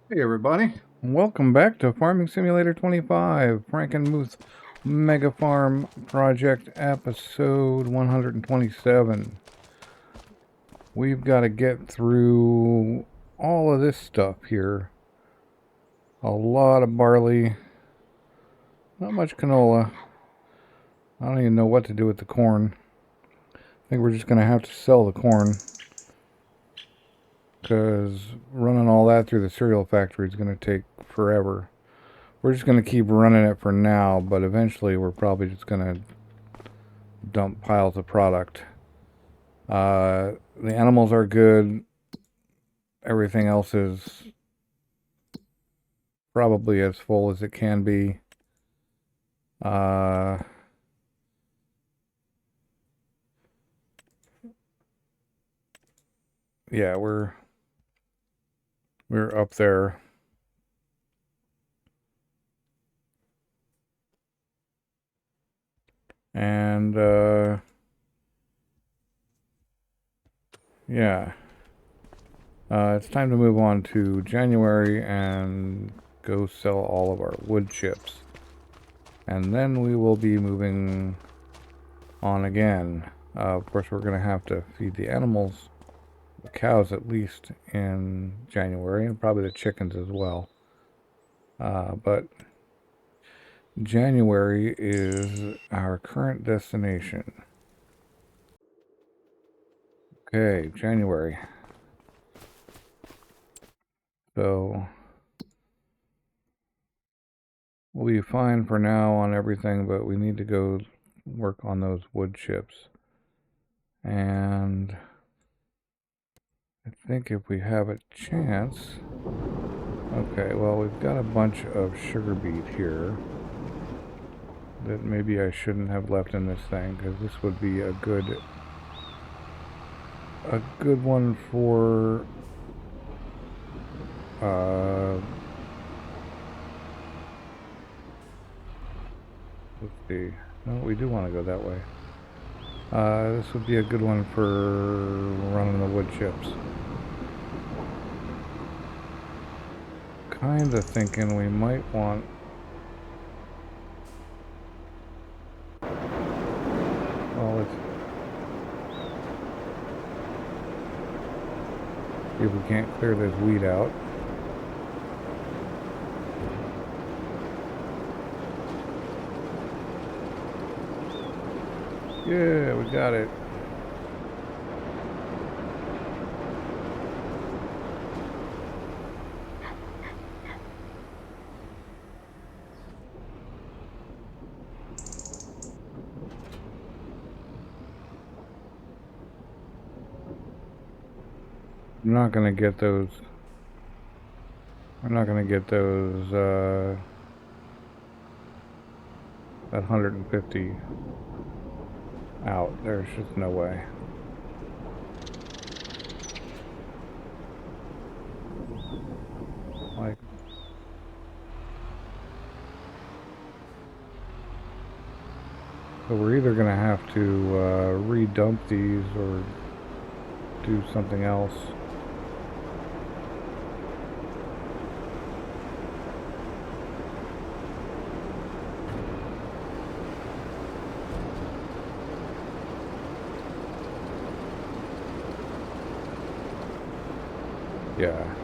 Hey everybody, welcome back to Farming Simulator 25, Frankenmuth Mega Farm Project episode 127. We've got to get through all of this stuff here. A lot of barley, not much canola. I don't even know what to do with the corn. I think we're just going to have to sell the corn, because running all that through the cereal factory is going to take forever. We're just going to keep running it for now, but eventually we're probably just going to dump piles of product. The animals are good. Everything else is probably as full as it can be. Uh, yeah, we're up there. And yeah. It's time to move on to January and go sell all of our wood chips. And then we will be moving on again. Of course, we're going to have to feed the animals, the cows at least, in January, and probably the chickens as well. But January is our current destination. Okay, January. So we'll be fine for now on everything, but we need to go work on those wood chips. And I think if we have a chance... Okay, well, we've got a bunch of sugar beet here that maybe I shouldn't have left in this thing, because this would be a good one for let's see. No, we do want to go that way. This would be a good one for running the wood chips. Kinda thinking we might want... Well, let's see if we can't clear this weed out. Yeah, we got it. I'm not gonna get those. I'm not gonna get those, that 150 out. There's just no way. Like, so we're either gonna have to redump these or do something else. Yeah.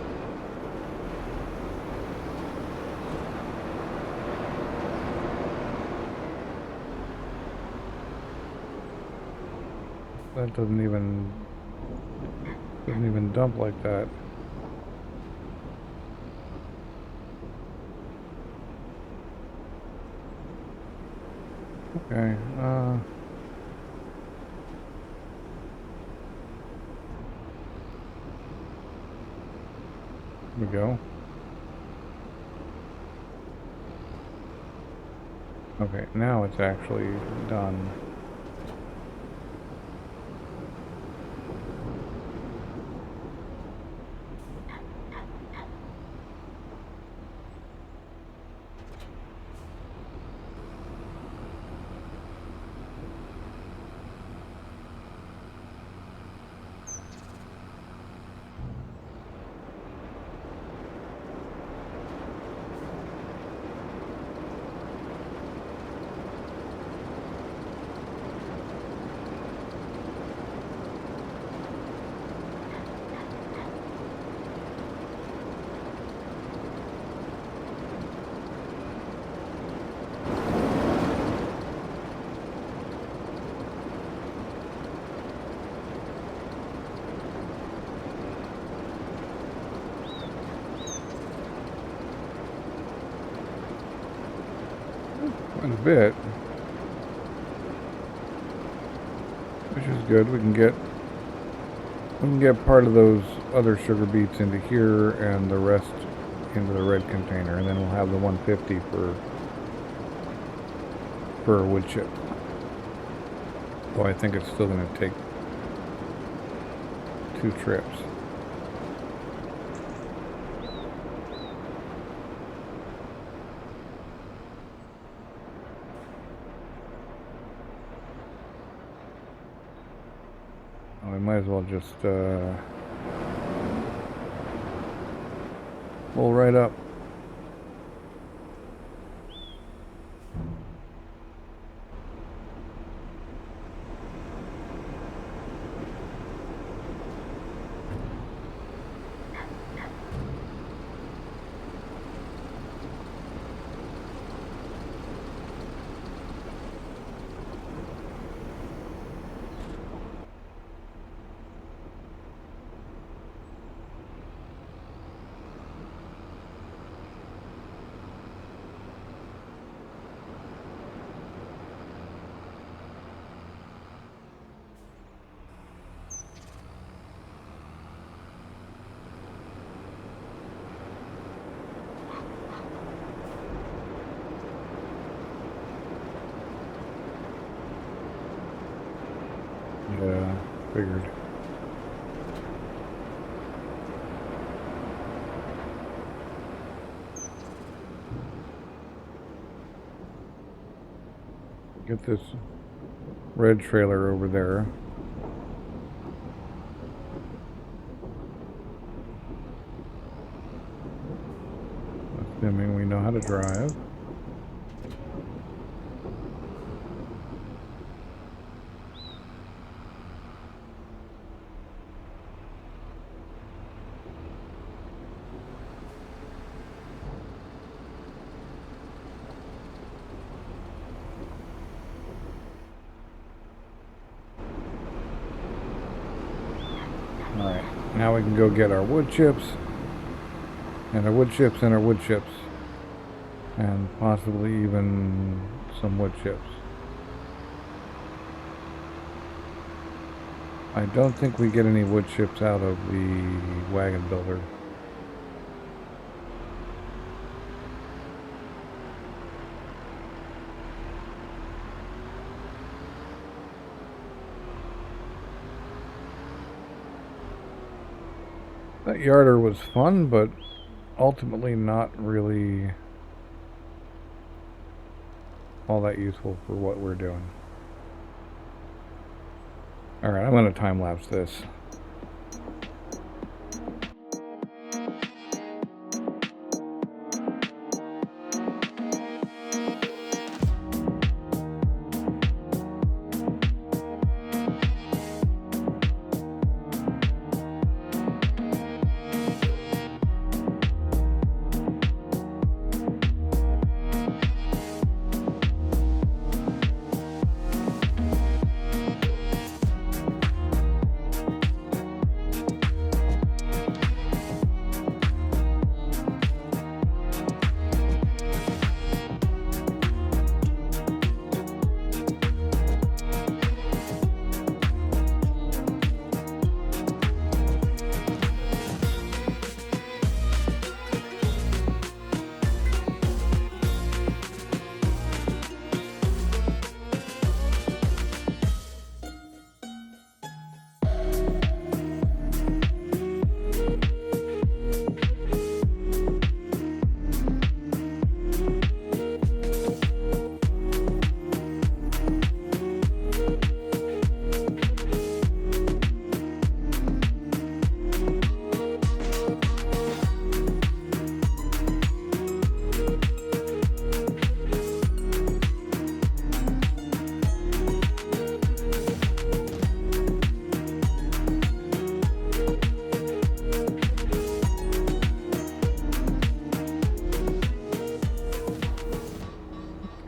That doesn't even dump like that. Okay, here we go. Okay, now it's actually done. quite a bit, which is good. We can get part of those other sugar beets into here and the rest into the red container, and then we'll have the 150 for a wood chip. Though I think it's still going to take 2 trips. We might as well just pull right up. Yeah, figured. Get this red trailer over there. Assuming we know how to drive. Alright, now we can go get our wood chips, and our wood chips, and our wood chips, and possibly even some wood chips. I don't think we get any wood chips out of the wagon builder. That yarder was fun, but ultimately not really all that useful for what we're doing. Alright, I'm going to time-lapse this.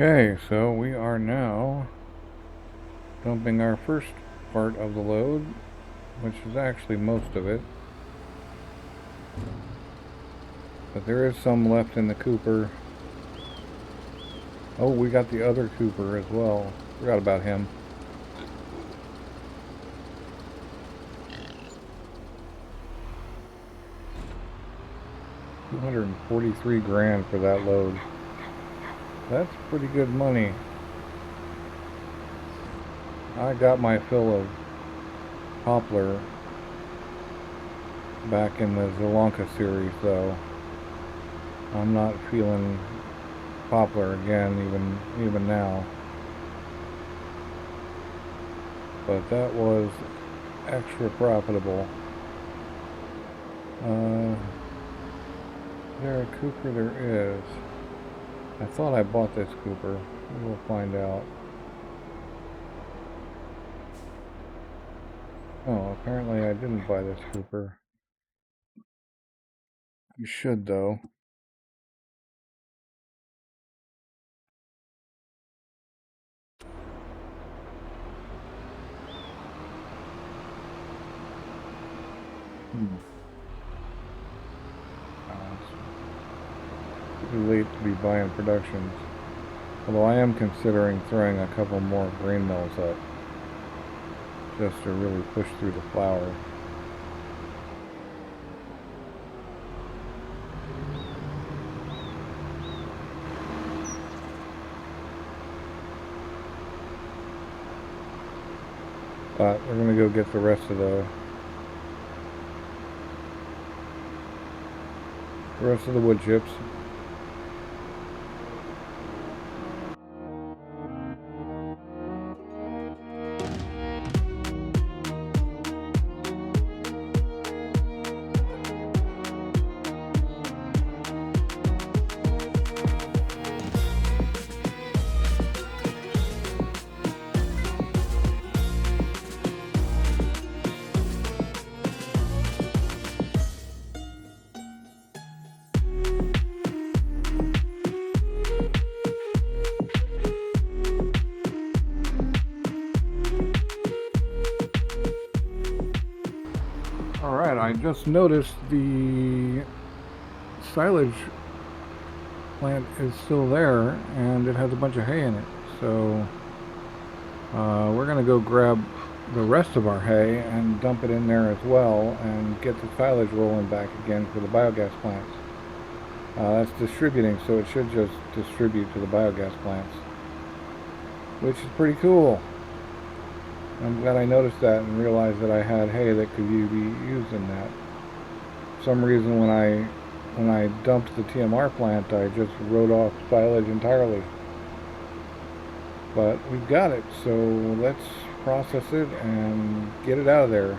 Okay, so we are now dumping our first part of the load, which is actually most of it. But there is some left in the Cooper. Oh, we got the other Cooper as well. Forgot about him. $243 for that load. That's pretty good money. I got my fill of poplar back in the Zielonka series, though. I'm not feeling poplar again, even now. But that was extra profitable. Is there a Cooper? There is. I thought I bought this Cooper. We'll find out. Oh, apparently I didn't buy this Cooper. You should, though. It's too late to be buying productions. Although I am considering throwing a couple more grain mills up, just to really push through the flour. But we're gonna go get the rest of the wood chips. Alright, I just noticed the silage plant is still there and it has a bunch of hay in it. So we're going to go grab the rest of our hay and dump it in there as well and get the silage rolling back again for the biogas plants. That's distributing, so it should just distribute to the biogas plants, which is pretty cool. I'm glad I noticed that and realized that I had hay that could be used in that. For some reason, when I dumped the TMR plant, I just wrote off silage entirely. But we've got it, so let's process it and get it out of there.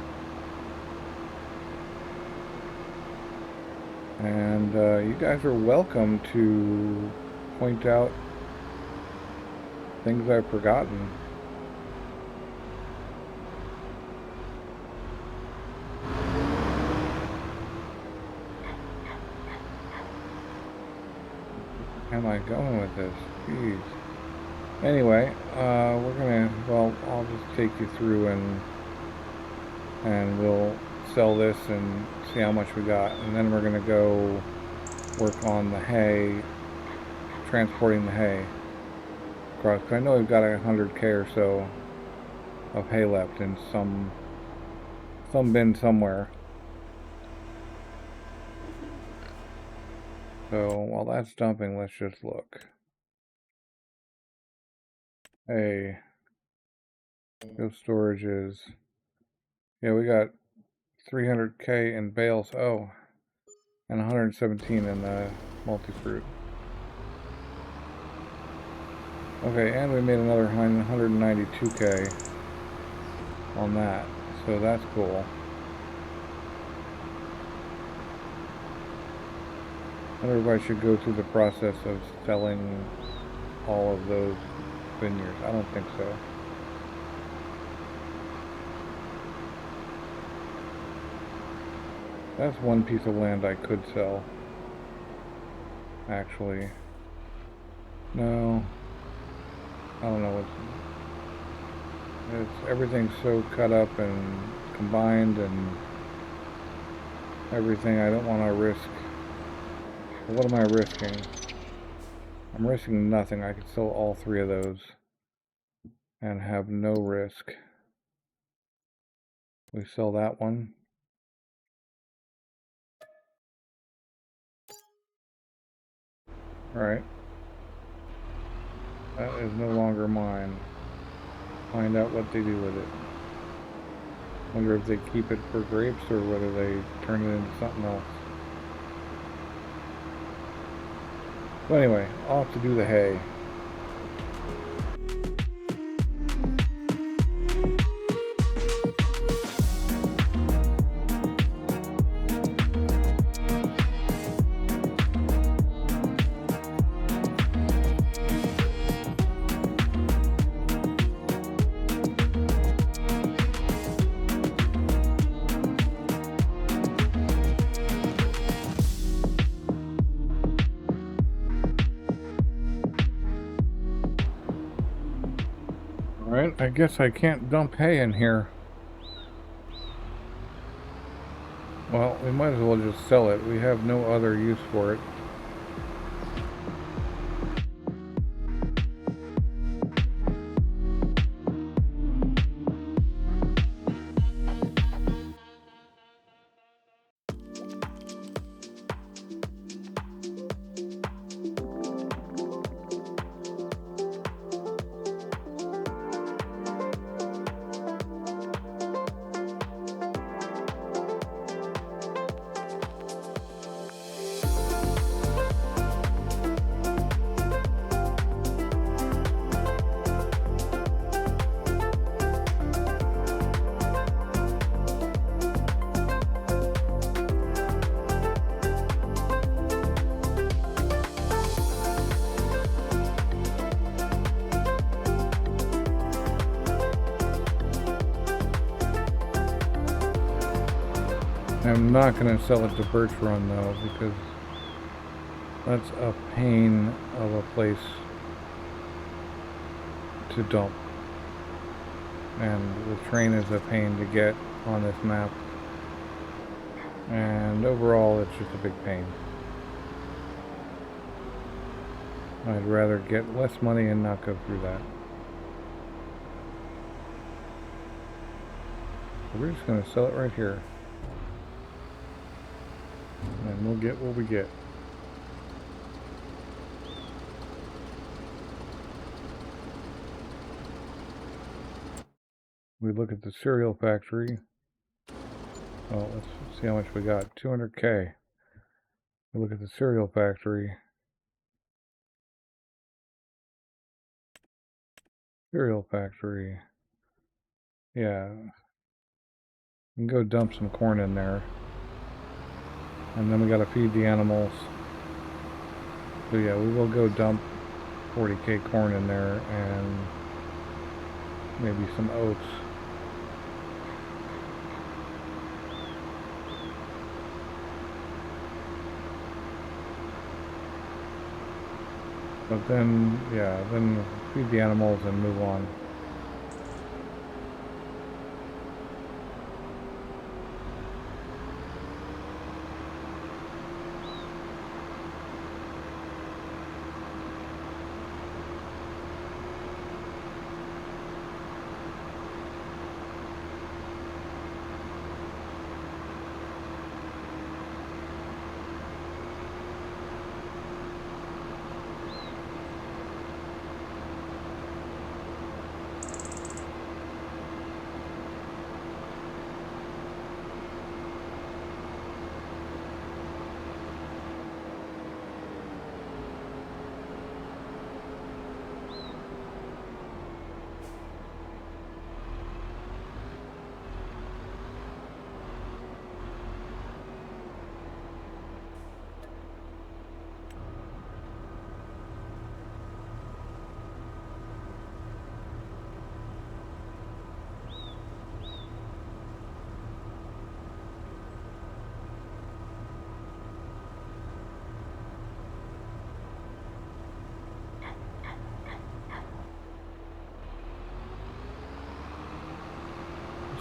And you guys are welcome to point out things I've forgotten. Where am I going with this? Jeez. Anyway, we're gonna, well, I'll just take you through and we'll sell this and see how much we got. And then we're gonna go work on the hay, transporting the hay across. I know we've got 100K or so of hay left in some bin somewhere. So while that's dumping, let's just look. Hey, go storages. Yeah, we got 300K in bales. Oh, and 117 in the multi-fruit. Okay, and we made another 192K on that, so that's cool. I wonder if I should go through the process of selling all of those vineyards. I don't think so. That's one piece of land I could sell. Actually. No. I don't know. Everything's so cut up and combined and everything. I don't want to risk. What am I risking? I'm risking nothing. I could sell all 3 of those and have no risk. We sell that one. Alright. That is no longer mine. Find out what they do with it. Wonder if they keep it for grapes or whether they turn it into something else. So anyway, off to do the hay. Alright, I guess I can't dump hay in here. Well, we might as well just sell it. We have no other use for it. I'm not going to sell it to Birch Run though, because that's a pain of a place to dump. And the train is a pain to get on this map. And overall, it's just a big pain. I'd rather get less money and not go through that. So we're just going to sell it right here. And we'll get what we get. We look at the cereal factory. Well, let's see how much we got. 200K. We look at the cereal factory. Cereal factory. Yeah. We can go dump some corn in there. And then we gotta feed the animals. So yeah, we will go dump 40K corn in there and maybe some oats. But then, yeah, then feed the animals and move on.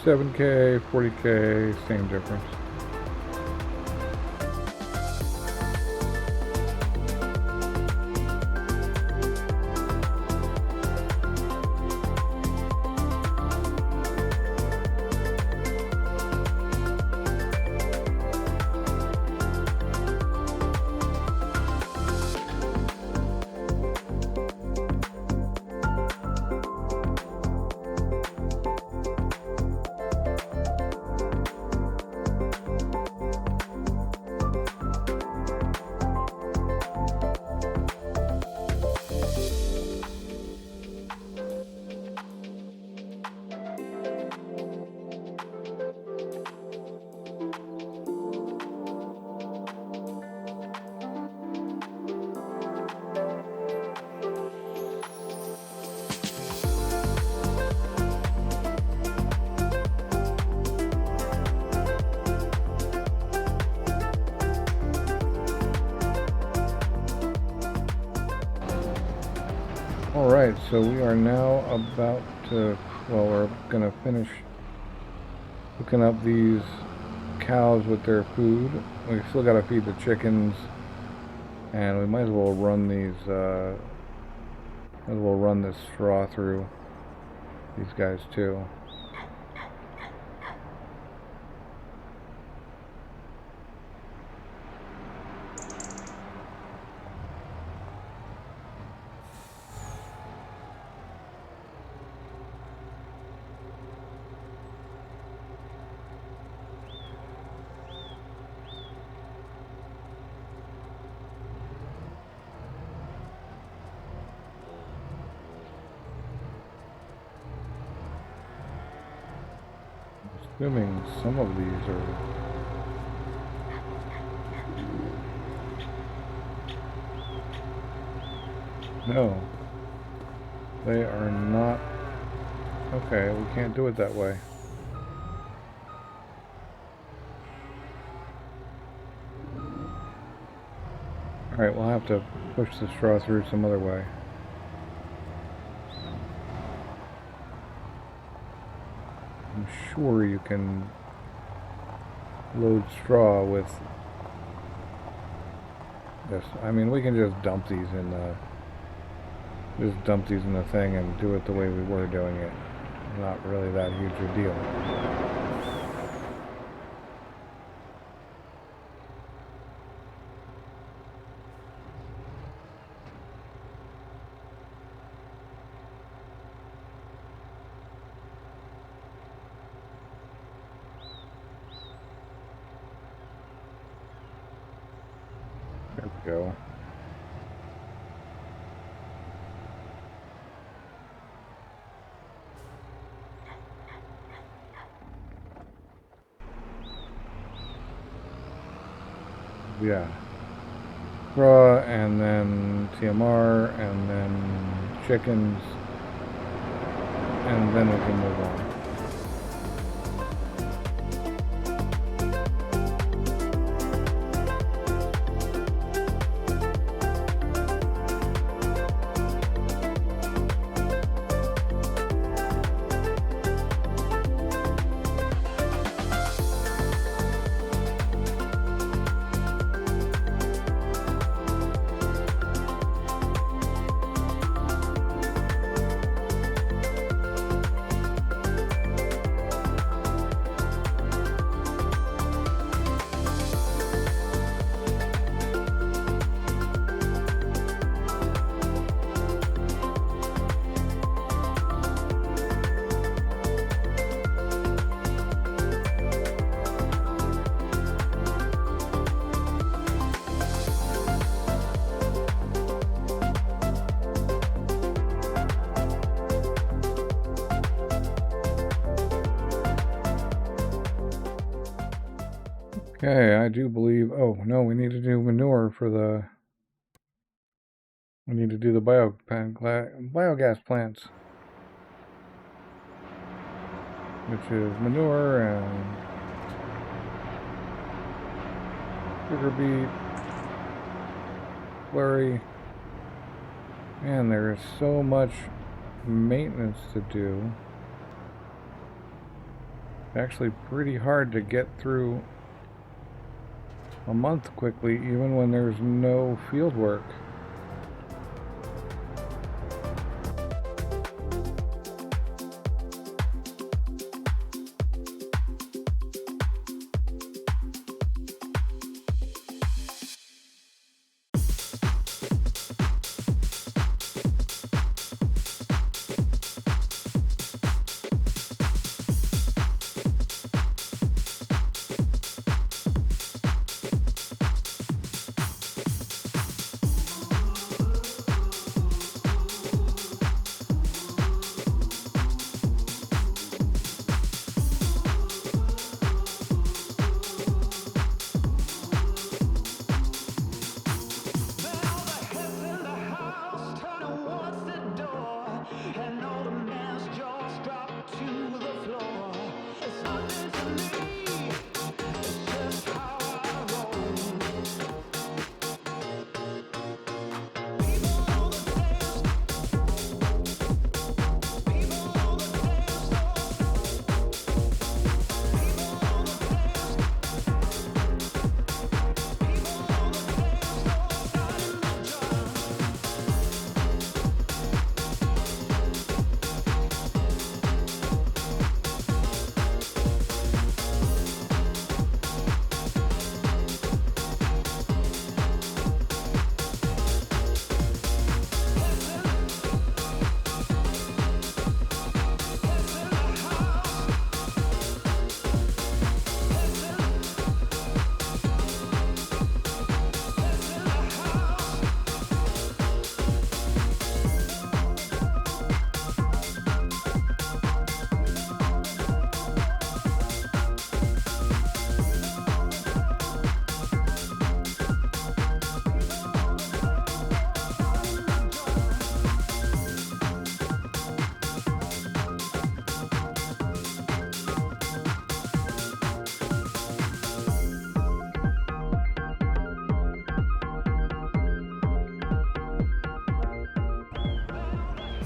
$7K, $40K, same difference. Alright, so we are now about to, well, we're gonna finish hooking up these cows with their food. We still gotta feed the chickens, and we might as well run these, might as well run this straw through these guys too. Assuming some of these are... No. They are not... Okay, we can't do it that way. Alright, we'll have to push the straw through some other way. I'm sure you can load straw with this. I mean, we can just dump these in the thing and do it the way we were doing it. Not really that huge a deal. There we go. Yeah. Raw, and then TMR, and then chickens, and then we can move on. Okay, I do believe... Oh, no, we need to do manure for the... We need to do the biogas plants. Which is manure and... sugar beet, slurry. Man, there is so much maintenance to do. It's actually pretty hard to get through a month quickly, even when there's no field work.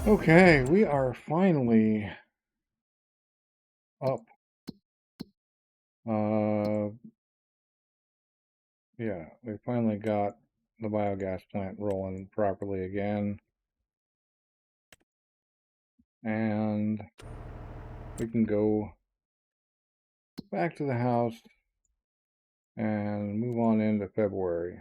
Okay, we are finally up. Yeah, we finally got the biogas plant rolling properly again. And we can go back to the house and move on into February.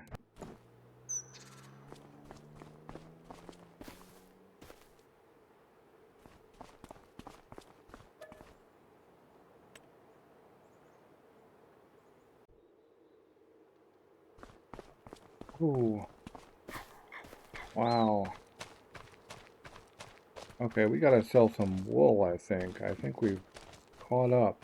Ooh. Wow. Okay, we gotta sell some wool, I think. I think we've caught up.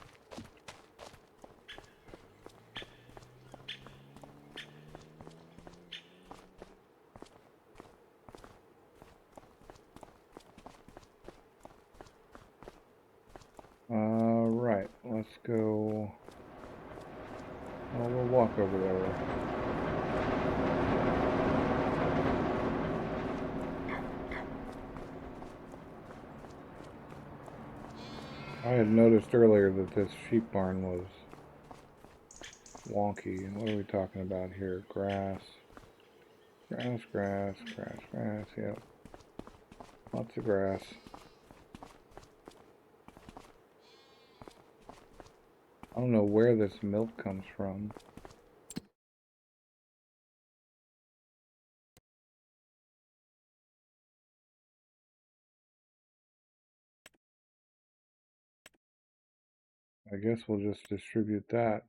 Right. Let's go. Well, we'll walk over there. I had noticed earlier that this sheep barn was wonky. What are we talking about here? Grass. Grass, grass, grass, grass. Yep. Lots of grass. I don't know where this milk comes from. I guess we'll just distribute that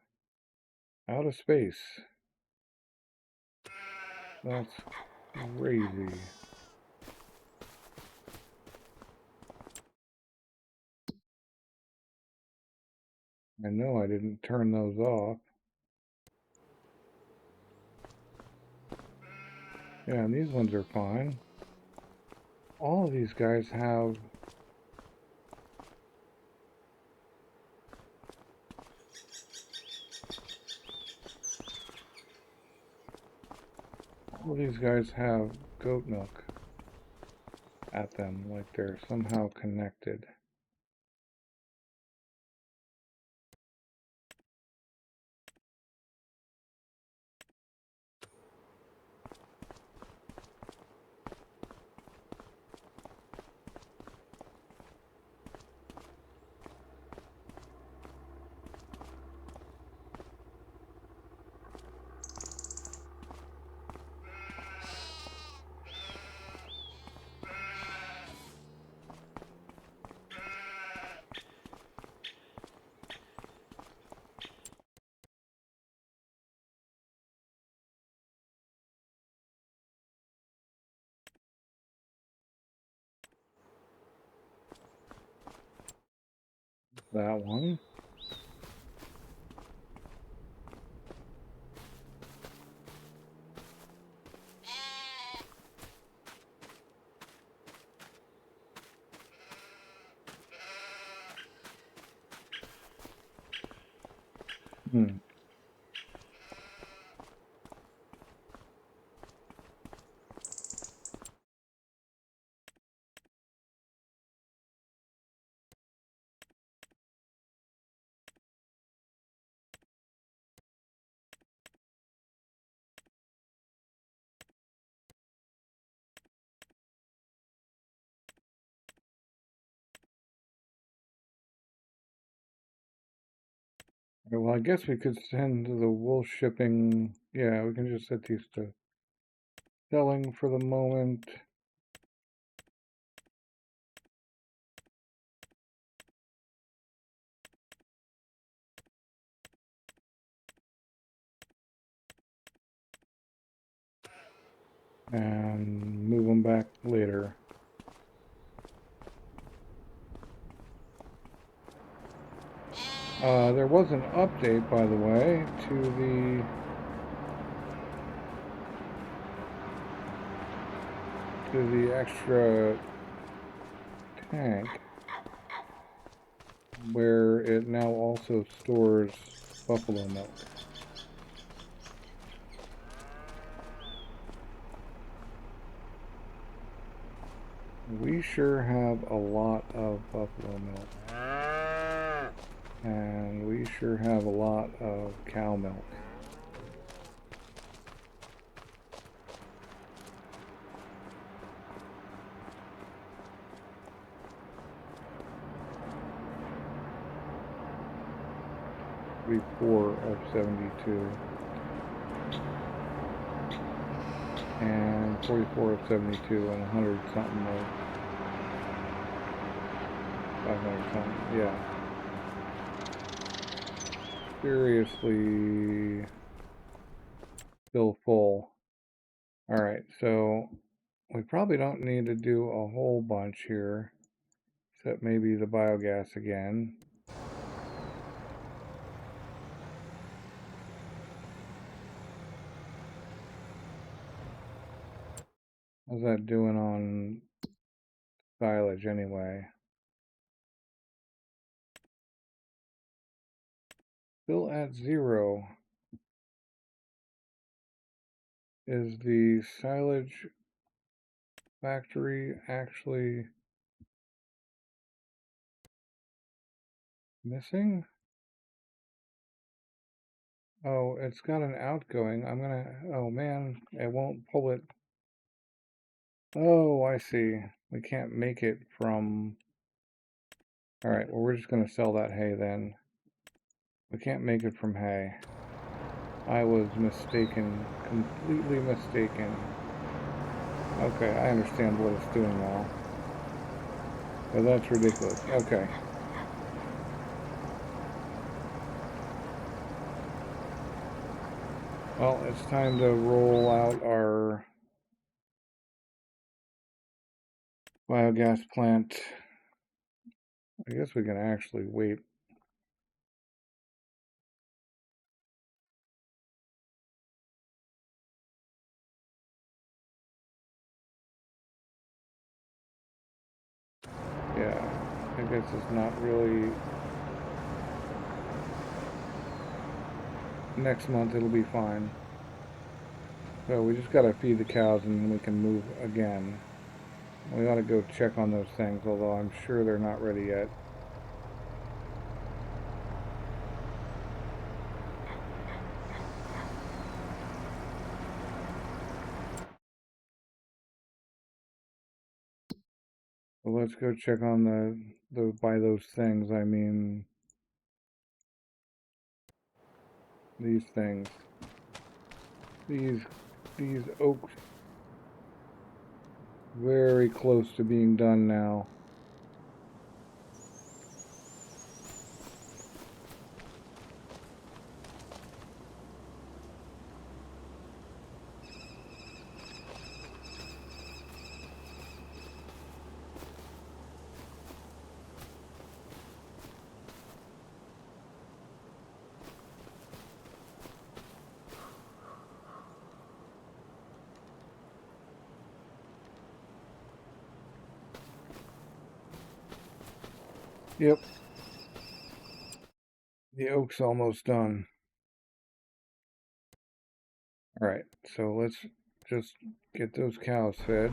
out of space. That's crazy. I know I didn't turn those off. Yeah, and these ones are fine. All of these guys have goat milk at them, like they're somehow connected. That one. Hmm. Okay, well, I guess we could send the wool shipping. Yeah, we can just set these to selling for the moment. And move them back later. There was an update, by the way, to the extra tank, where it now also stores buffalo milk. We sure have a lot of buffalo milk. And we sure have a lot of cow milk. Be 4 of 72. And 44 of 72 and 100 something of 500 something. Yeah. Seriously still full. Alright, so we probably don't need to do a whole bunch here, except maybe the biogas again. How's that doing on silage anyway? Still at 0. Is the silage factory actually missing? Oh, it's got an outgoing. Oh man, it won't pull it. Oh, I see. We can't make it from... Alright, well we're just gonna sell that hay then. We can't make it from hay. I was mistaken. Completely mistaken. Okay, I understand what it's doing now. But that's ridiculous. Okay. Well, it's time to roll out our biogas plant. I guess we can actually wait. Yeah, I guess it's not really... Next month it'll be fine. So we just gotta feed the cows and then we can move again. We ought to go check on those things, although I'm sure they're not ready yet. So let's go check on by those things, I mean these things. These oaks very close to being done now. Yep. The oak's almost done. Alright, so let's just get those cows fed.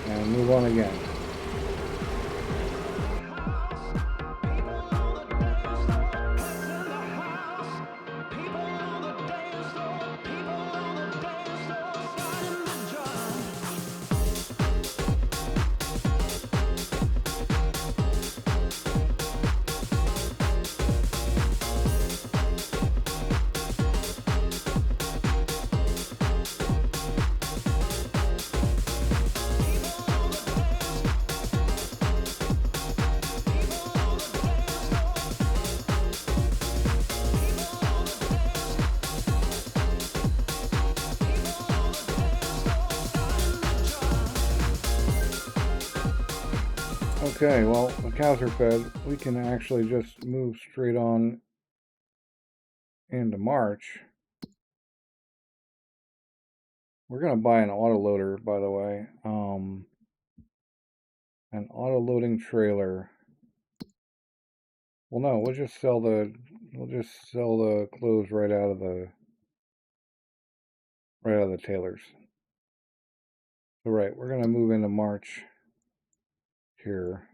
And move on again. Okay, well, the cows are fed. We can actually just move straight on into March. We're going to buy an autoloader, by the way. An auto-loading trailer. Well, no, we'll We'll just sell the clothes right out of the tailors. So right, we're gonna move into March here.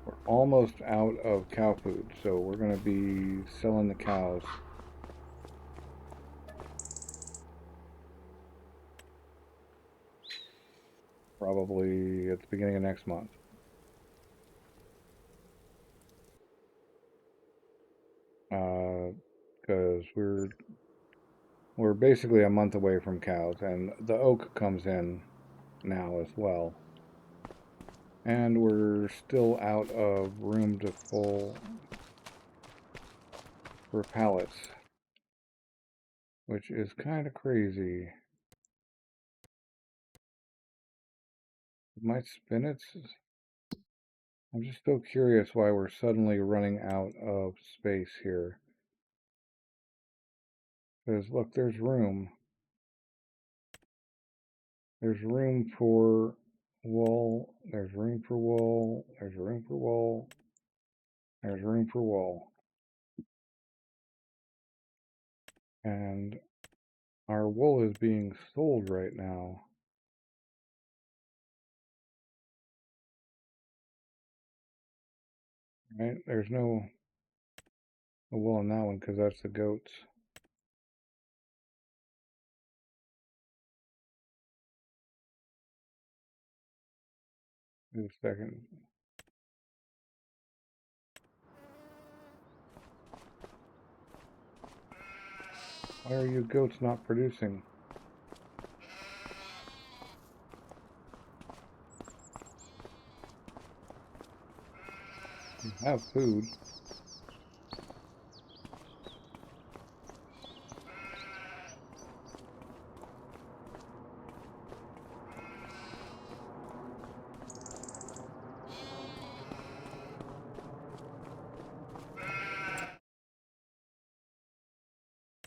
We're almost out of cow food, so we're gonna be selling the cows. Probably at the beginning of next month. Because we're basically a month away from cows, and the oak comes in now as well. And we're still out of room to full for pallets, which is kind of crazy. My spinach, I'm just so curious why we're suddenly running out of space here. Because look, there's room. There's room for wool. There's room for wool. There's room for wool. There's room for wool. And our wool is being sold right now. Right? There's no wool in that one because that's the goats. Wait a second. Why are you goats not producing? You have food.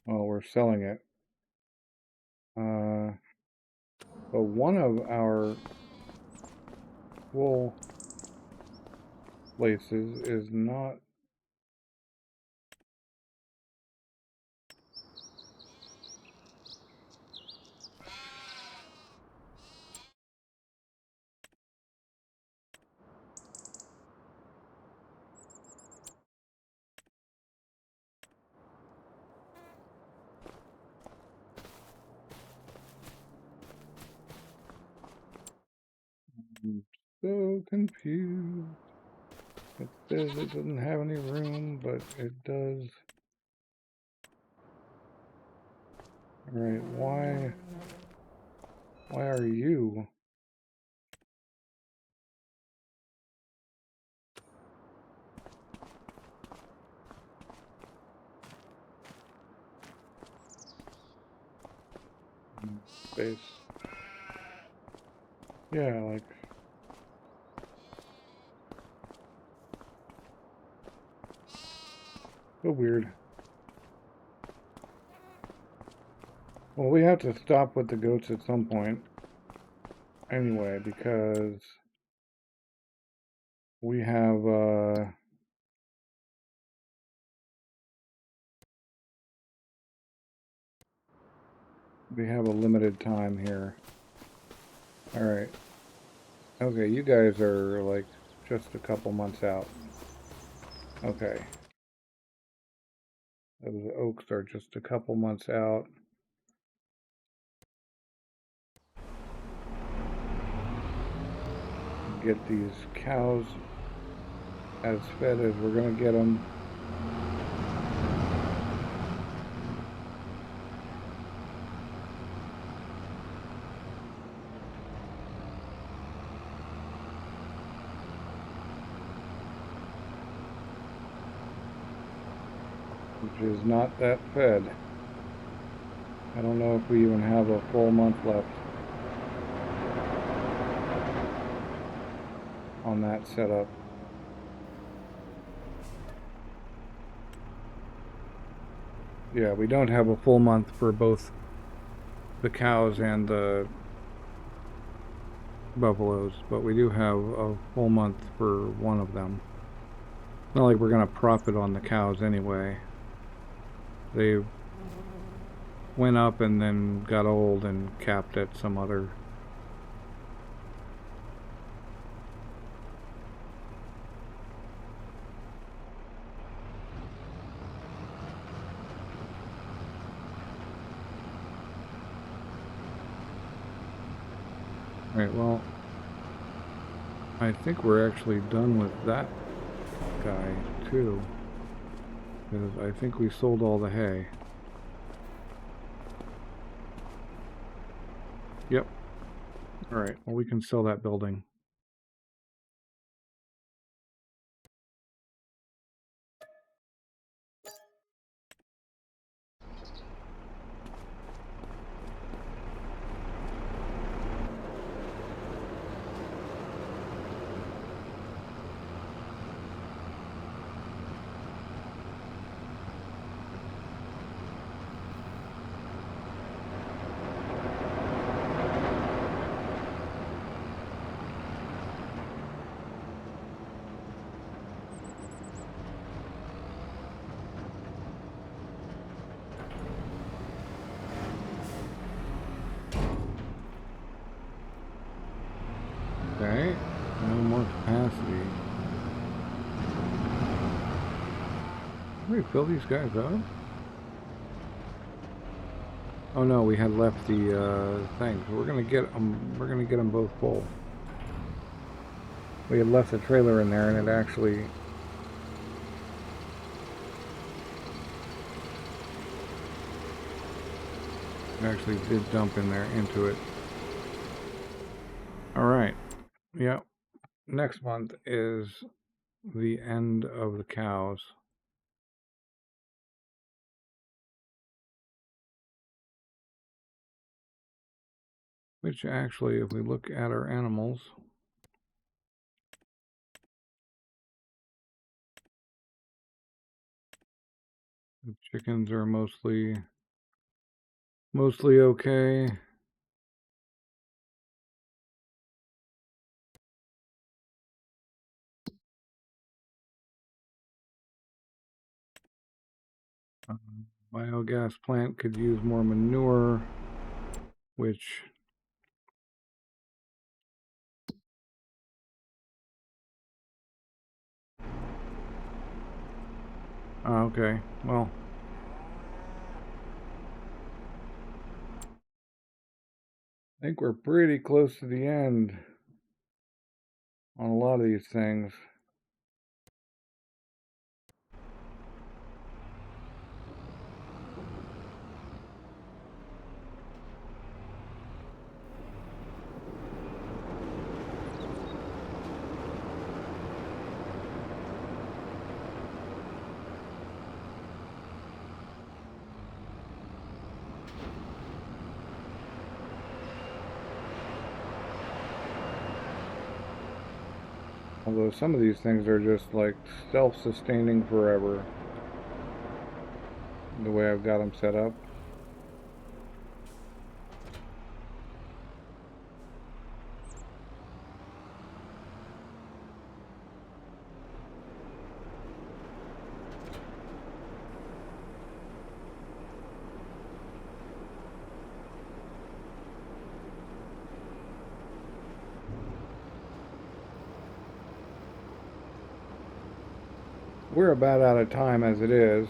Oh, we're selling it. But one of our wool places is not. I'm so confused. It says it doesn't have any room, but it does. Alright, why are you? Space. Yeah, like. So weird. Well, we have to stop with the goats at some point. Anyway, because we have, we have a limited time here. Alright. Okay, you guys are like just a couple months out. Okay. Those oaks are just a couple months out. Get these cows as fed as we're going to get them. Which is not that fed. I don't know if we even have a full month left on that setup. Yeah, we don't have a full month for both the cows and the buffaloes, but we do have a full month for one of them. Not like we're gonna profit on the cows anyway. They went up and then got old and capped at some other. Right, well, I think we're actually done with that guy too, because I think we sold all the hay. Yep. Alright, well, we can sell that building. Okay, no more capacity. Can we fill these guys up? Oh no, we had left the thing. So we're gonna get them. We're gonna get them both full. We had left the trailer in there, and it actually did dump in there into it. All right. Yep. Next month is the end of the cows. Which actually, if we look at our animals, the chickens are mostly okay. Biogas plant could use more manure, which okay, well, I think we're pretty close to the end on a lot of these things. Although some of these things are just like self-sustaining forever, the way I've got them set up. We're about out of time as it is,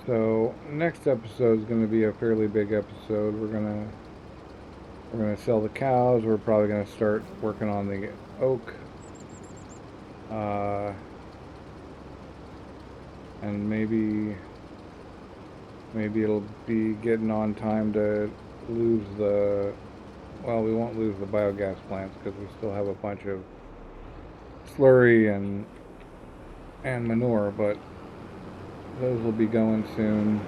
so next episode is going to be a fairly big episode. We're gonna sell the cows. We're probably gonna start working on the oak, and maybe it'll be getting on time to lose the. Well, we won't lose the biogas plants because we still have a bunch of slurry and manure, but those will be going soon.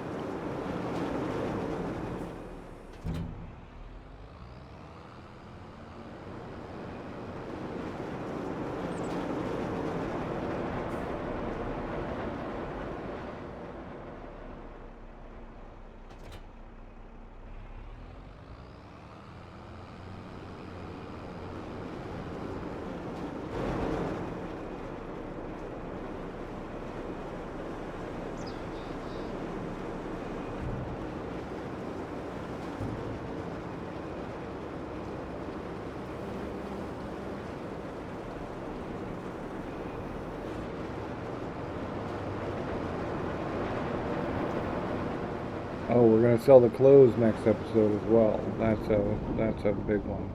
Oh, we're gonna sell the clothes next episode as well. That's a big one.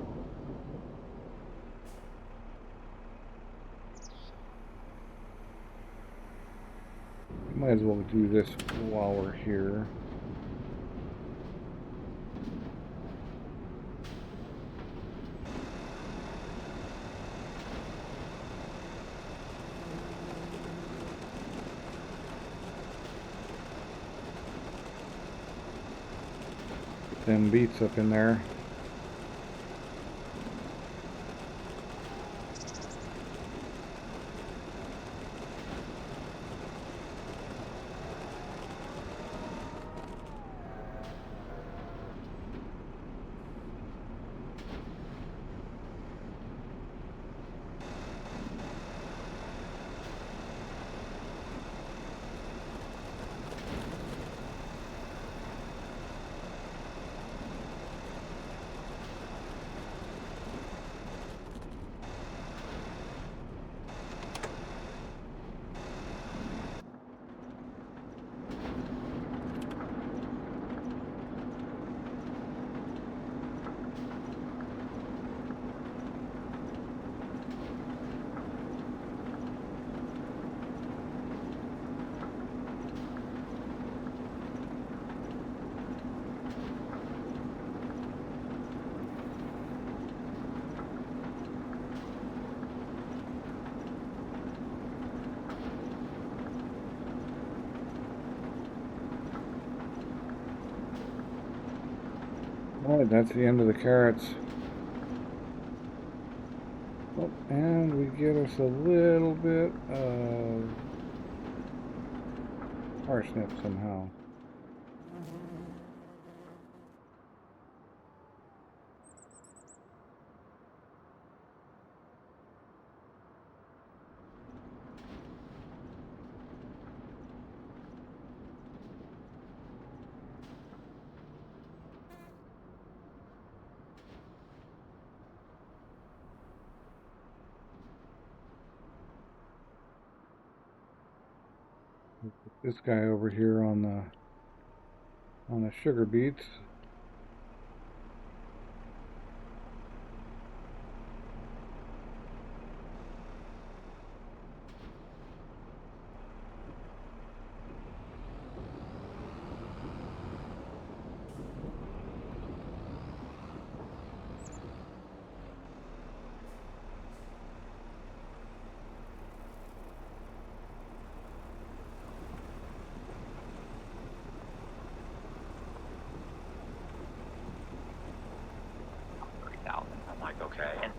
Might as well do this while we're here. Get them beets up in there. Alright, that's the end of the carrots. Oh, and we get us a little bit of parsnip somehow. This guy over here on the sugar beets. I'm like, okay. And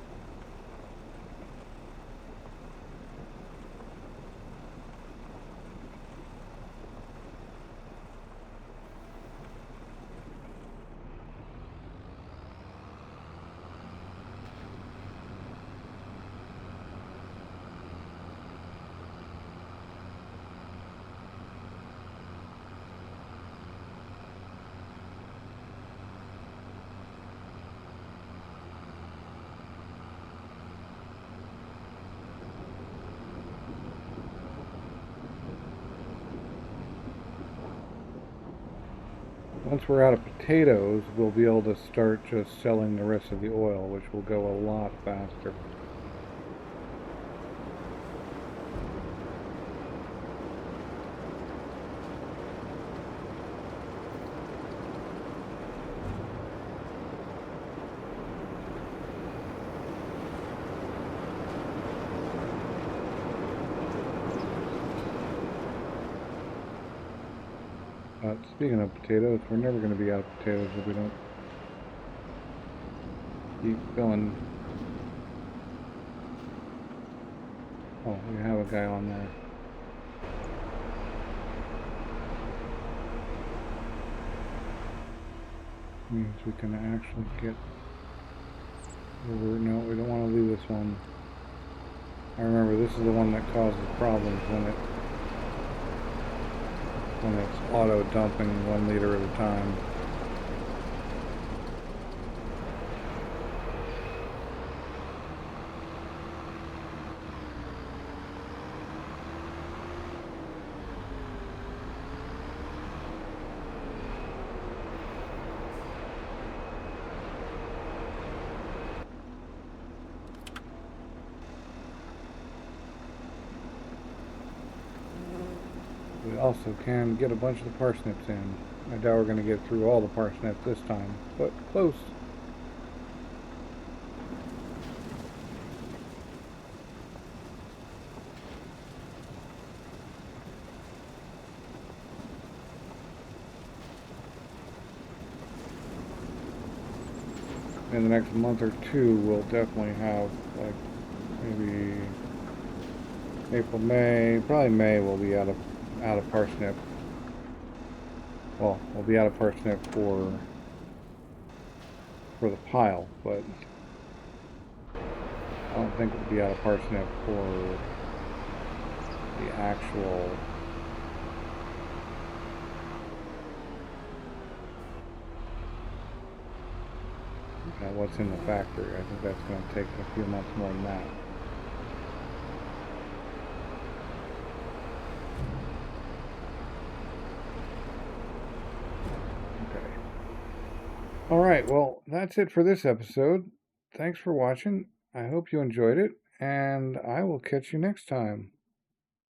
Once we're out of potatoes, we'll be able to start just selling the rest of the oil, which will go a lot faster. Speaking of potatoes, we're never going to be out of potatoes if we don't keep filling. Oh, we have a guy on there. Means we can actually get over. No, we don't want to leave this one. I remember this is the one that causes problems when it's auto dumping 1 liter at a time. We also can get a bunch of the parsnips in. I doubt we're going to get through all the parsnips this time, but close. In the next month or two, we'll definitely have, like, maybe April, May, probably May, we'll be out of parsnip. Well, we'll be out of parsnip for the pile, but I don't think we'll be out of parsnip for the actual what's in the factory. I think that's going to take a few months more than that. Okay. Alright, well, that's it for this episode. Thanks for watching. I hope you enjoyed it, and I will catch you next time.